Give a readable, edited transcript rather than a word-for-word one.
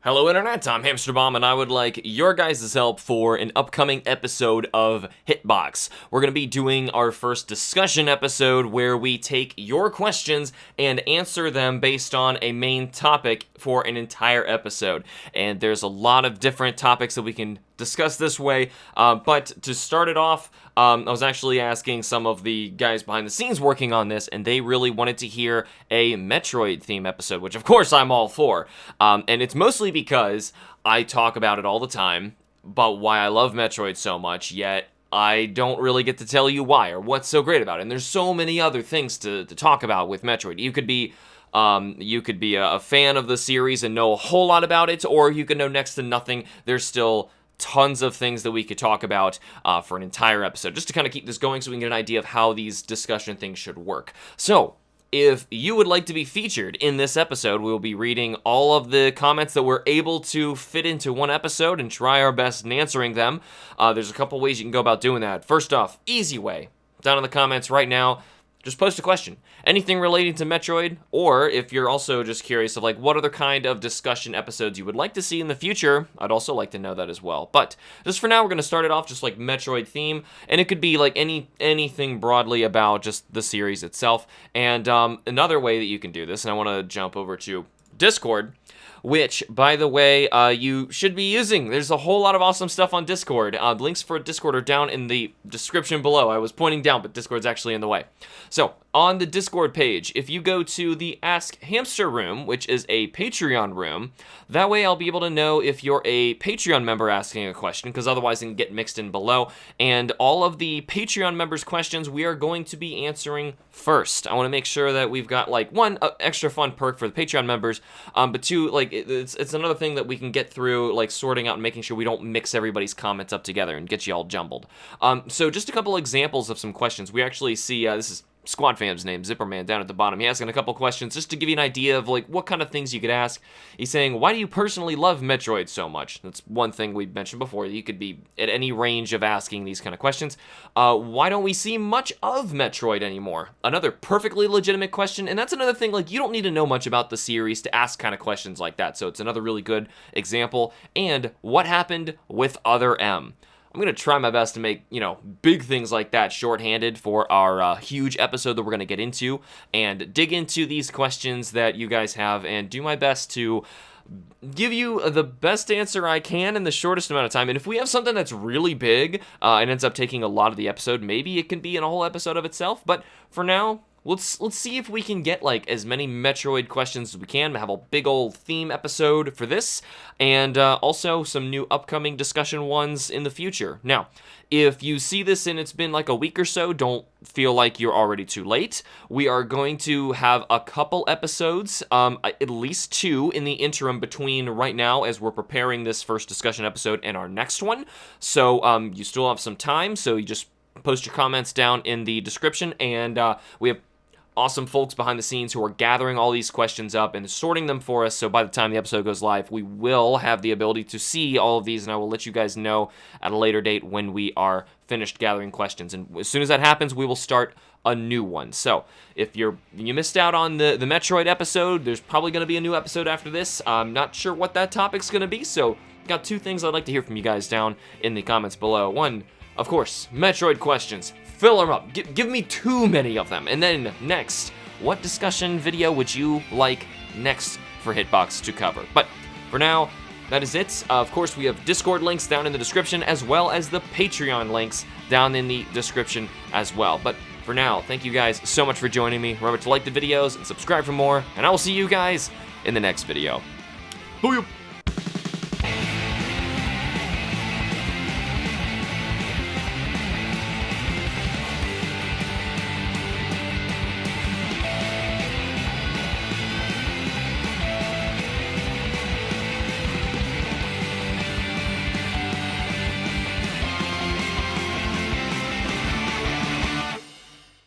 Hello Internet, I'm HamsterBomb, and I would like your guys' help for an upcoming episode of HITBOX. We're going to be doing our first discussion episode where we take your questions and answer them based on a main topic for an entire episode. And there's a lot of different topics that we can discuss this way, but to start it off, I was actually asking some of the guys behind the scenes working on this, and they really wanted to hear a Metroid theme episode, which of course I'm all for. And it's mostly because I talk about it all the time, about why I love Metroid so much, yet I don't really get to tell you why or what's so great about it. And there's so many other things to talk about with Metroid. You could be a fan of the series and know a whole lot about it, or you could know next to nothing. There's still tons of things that we could talk about for an entire episode, just to kind of keep this going so we can get an idea of how these discussion things should work. So, if you would like to be featured in this episode, we'll be reading all of the comments that we're able to fit into one episode and try our best in answering them. There's a couple ways you can go about doing that. First off, easy way. Down in the comments right now, just post a question. Anything relating to Metroid, or if you're also just curious of like what other kind of discussion episodes you would like to see in the future, I'd also like to know that as well. But just for now, we're going to start it off just like Metroid theme, and it could be like anything broadly about just the series itself. And another way that you can do this, and I want to jump over to Discord, which, by the way, you should be using. There's a whole lot of awesome stuff on Discord. Links for Discord are down in the description below. I was pointing down, but Discord's actually in the way. So, on the Discord page, if you go to the Ask Hamster room, which is a Patreon room, that way I'll be able to know if you're a Patreon member asking a question, because otherwise it can get mixed in below. And all of the Patreon members' questions we are going to be answering first. I want to make sure that we've got, like, one, extra fun perk for the Patreon members, but two, like, it's another thing that we can get through, like, sorting out and making sure we don't mix everybody's comments up together and get you all jumbled. So just a couple examples of some questions. We actually see, this is Squad Fam's name, Zipperman, down at the bottom. He's asking a couple questions just to give you an idea of like what kind of things you could ask. He's saying, why do you personally love Metroid so much? That's one thing we mentioned before. You could be at any range of asking these kind of questions. Why don't we see much of Metroid anymore? Another perfectly legitimate question, and that's another thing, like you don't need to know much about the series to ask kind of questions like that, so it's another really good example. And what happened with Other M? I'm going to try my best to make, big things like that shorthanded for our huge episode that we're going to get into and dig into these questions that you guys have and do my best to give you the best answer I can in the shortest amount of time. And if we have something that's really big and ends up taking a lot of the episode, maybe it can be in a whole episode of itself. But for now, let's see if we can get like as many Metroid questions as we can. Have a big old theme episode for this, and also some new upcoming discussion ones in the future. Now, if you see this and it's been like a week or so, don't feel like you're already too late. We are going to have a couple episodes, at least two in the interim between right now as we're preparing this first discussion episode and our next one. So you still have some time, so you just post your comments down in the description, and we have awesome folks behind the scenes who are gathering all these questions up and sorting them for us, so by the time the episode goes live, we will have the ability to see all of these, and I will let you guys know at a later date when we are finished gathering questions. And as soon as that happens, we will start a new one. So if you missed out on the Metroid episode, there's probably going to be a new episode after this. I'm not sure what that topic's going to be, so got two things I'd like to hear from you guys down in the comments below. One, of course, Metroid questions. Fill them up. Give me too many of them. And then next, what discussion video would you like next for HITBOX to cover? But for now, that is it. Of course, we have Discord links down in the description, as well as the Patreon links down in the description as well. But for now, thank you guys so much for joining me. Remember to like the videos and subscribe for more, and I will see you guys in the next video. Booyah!